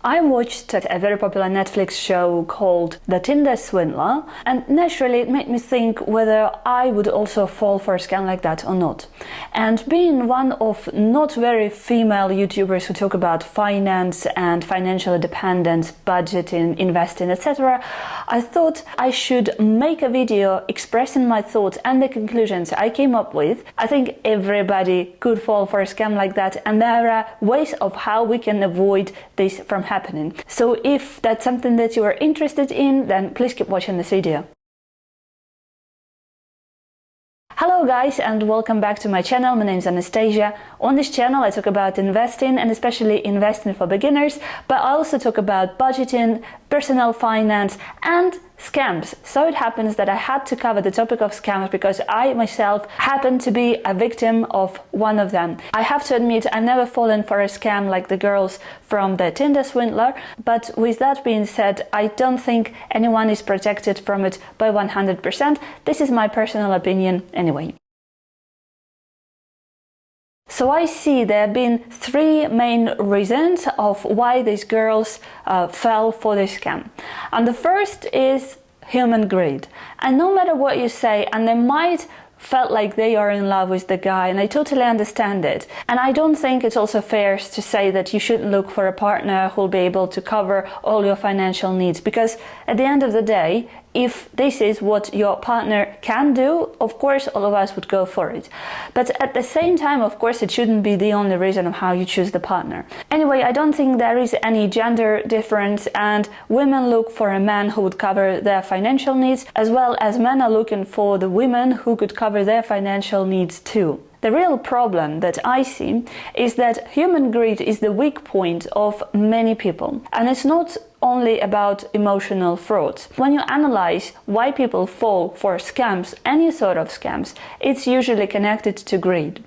I watched a very popular Netflix show called The Tinder Swindler, and naturally it made me think whether I would also fall for a scam like that or not. And being one of not very female YouTubers who talk about finance and financial independence, budgeting, investing, etc., I thought I should make a video expressing my thoughts and the conclusions I came up with. I think everybody could fall for a scam like that, and there are ways of how we can avoid this from happening. So if that's something that you are interested in, then please keep watching this video. Hello guys, and welcome back to my channel. My name is Anastasia. On this channel I talk about investing, and especially investing for beginners, but I also talk about budgeting, personal finance and scams. So it happens that I had to cover the topic of scams because I myself happen to be a victim of one of them. I have to admit I've never fallen for a scam like the girls from the Tinder Swindler, but with that being said, I don't think anyone is protected from it by 100%. This is my personal opinion anyway. So I see there have been three main reasons of why these girls fell for this scam. And the first is human greed. And no matter what you say, and they might felt like they are in love with the guy, and I totally understand it. And I don't think it's also fair to say that you shouldn't look for a partner who'll be able to cover all your financial needs, because at the end of the day, if this is what your partner can do, of course all of us would go for it. But at the same time, of course, it shouldn't be the only reason of how you choose the partner. Anyway, I don't think there is any gender difference, and women look for a man who would cover their financial needs, as well as men are looking for the women who could cover their financial needs too. The real problem that I see is that human greed is the weak point of many people, and it's not only about emotional fraud. When you analyze why people fall for scams, any sort of scams, it's usually connected to greed.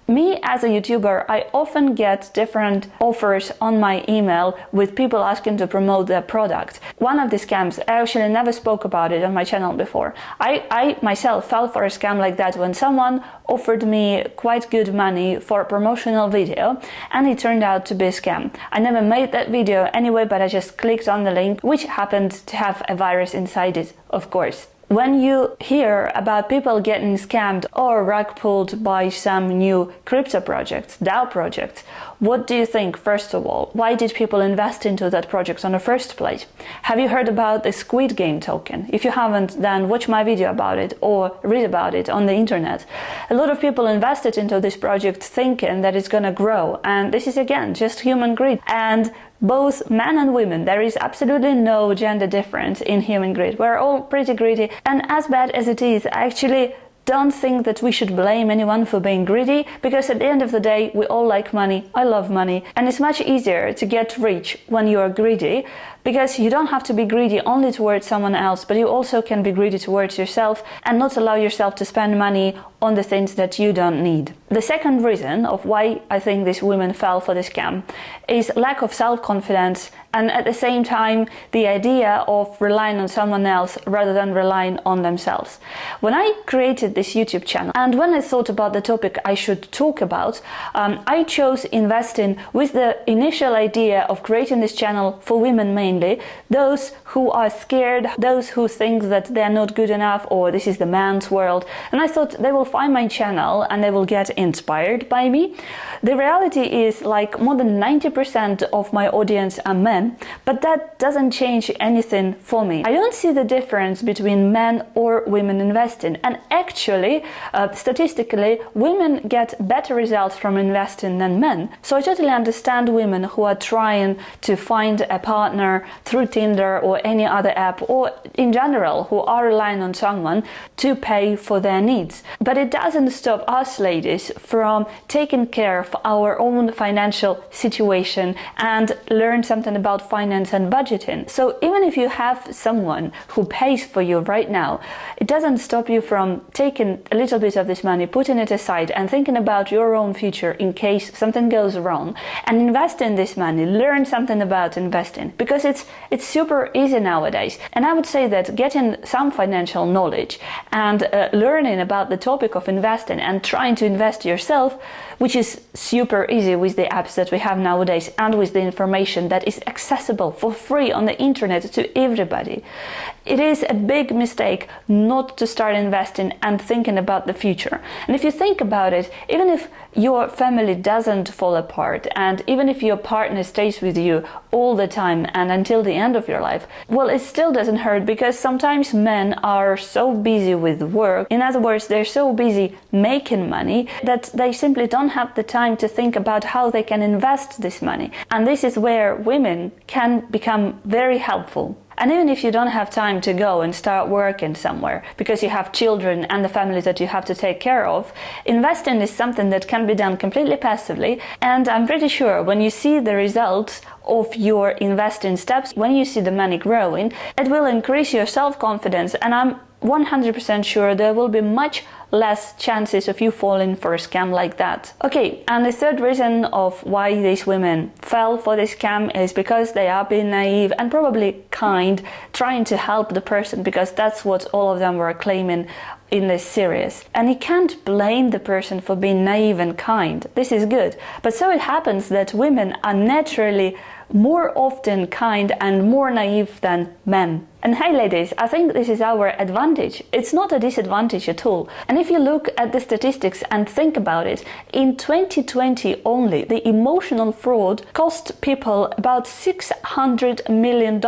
Me as a YouTuber, I often get different offers on my email with people asking to promote their product. One of the scams, I actually never spoke about it on my channel before. I myself fell for a scam like that when someone offered me quite good money for a promotional video, and it turned out to be a scam. I never made that video anyway, but I just clicked on the link, which happened to have a virus inside it, of course. When you hear about people getting scammed or rug pulled by some new crypto projects, DAO projects, what do you think, first of all? Why did people invest into that project in the first place? Have you heard about the Squid Game token? If you haven't, then watch my video about it or read about it on the internet. A lot of people invested into this project thinking that it's gonna grow, and this is again just human greed. And both men and women, there is absolutely no gender difference in human greed. We're all pretty greedy, and as bad as it is, I actually don't think that we should blame anyone for being greedy, because at the end of the day, we all like money. I love money, and it's much easier to get rich when you are greedy, because you don't have to be greedy only towards someone else, but you also can be greedy towards yourself and not allow yourself to spend money on the things that you don't need. The second reason of why I think these women fell for the scam is lack of self-confidence, and at the same time the idea of relying on someone else rather than relying on themselves. When I created this YouTube channel, and when I thought about the topic I should talk about, I chose investing with the initial idea of creating this channel for women mainly, those who are scared, those who think that they're not good enough, or this is the man's world, and I thought they will find my channel and they will get inspired by me. The reality is, like, more than 90% of my audience are men, but that doesn't change anything for me. I don't see the difference between men or women investing, and actually, statistically, women get better results from investing than men. So I totally understand women who are trying to find a partner through Tinder or any other app, or in general who are relying on someone to pay for their needs. But it doesn't stop us ladies from taking care of our own financial situation and learn something about finance and budgeting. So even if you have someone who pays for you right now, it doesn't stop you from taking a little bit of this money, putting it aside and thinking about your own future in case something goes wrong, and invest in this money, learn something about investing, because it's super easy nowadays. And I would say that getting some financial knowledge and learning about the topic of investing and trying to invest yourself, which is super easy with the apps that we have nowadays and with the information that is accessible for free on the internet to everybody. It is a big mistake not to start investing and thinking about the future. And if you think about it, even if your family doesn't fall apart and even if your partner stays with you all the time and until the end of your life, well, it still doesn't hurt, because sometimes men are so busy with work. In other words, they're so busy making money that they simply don't have the time to think about how they can invest this money. And this is where women can become very helpful. And even if you don't have time to go and start working somewhere because you have children and the family that you have to take care of, investing is something that can be done completely passively. And I'm pretty sure when you see the results of your investing steps, when you see the money growing, it will increase your self-confidence, and I'm 100% sure there will be much less chances of you falling for a scam like that. Okay, and the third reason of why these women fell for this scam is because they are being naive and probably kind, trying to help the person, because that's what all of them were claiming in this series. And you can't blame the person for being naive and kind. This is good. But so it happens that women are naturally more often kind and more naive than men. And hey ladies, I think this is our advantage. It's not a disadvantage at all. And if you look at the statistics and think about it, in 2020 only, the emotional fraud cost people about $600 million.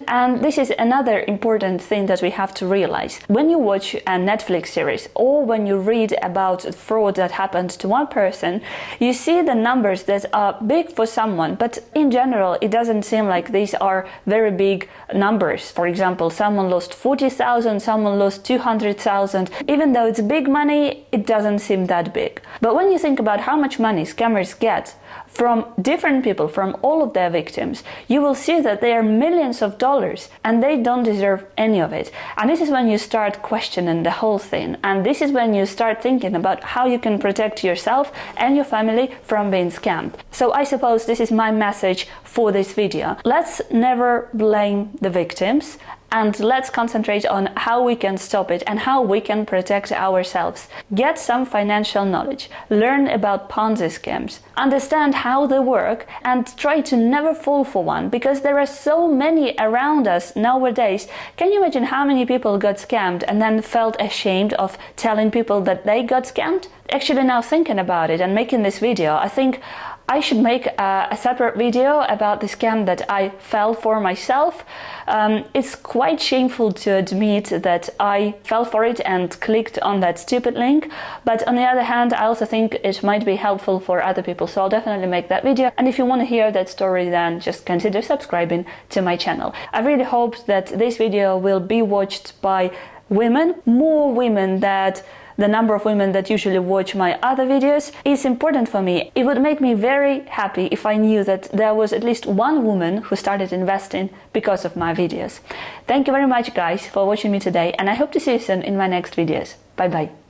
And this is another important thing that we have to realize. When you watch a Netflix series or when you read about fraud that happened to one person, you see the numbers that are big for someone, but in general, it doesn't seem like these are very big numbers. For example, someone lost 40,000, someone lost 200,000. Even though it's big money, it doesn't seem that big. But when you think about how much money scammers get from different people, from all of their victims, you will see that they are millions of dollars and they don't deserve any of it. And this is when you start questioning the whole thing. And this is when you start thinking about how you can protect yourself and your family from being scammed. So I suppose this is my message for this video. Let's never blame the victims, and let's concentrate on how we can stop it and how we can protect ourselves. Get some financial knowledge, learn about Ponzi scams, understand how they work, and try to never fall for one, because there are so many around us nowadays. Can you imagine how many people got scammed and then felt ashamed of telling people that they got scammed? Actually, now thinking about it and making this video, I think I should make a separate video about the scam that I fell for myself. It's quite shameful to admit that I fell for it and clicked on that stupid link, but on the other hand, I also think it might be helpful for other people, so I'll definitely make that video. And if you want to hear that story, then just consider subscribing to my channel. I really hope that this video will be watched by women, more women than the number of women that usually watch my other videos. Is important for me. It would make me very happy if I knew that there was at least one woman who started investing because of my videos. Thank you very much guys for watching me today, and I hope to see you soon in my next videos. Bye bye.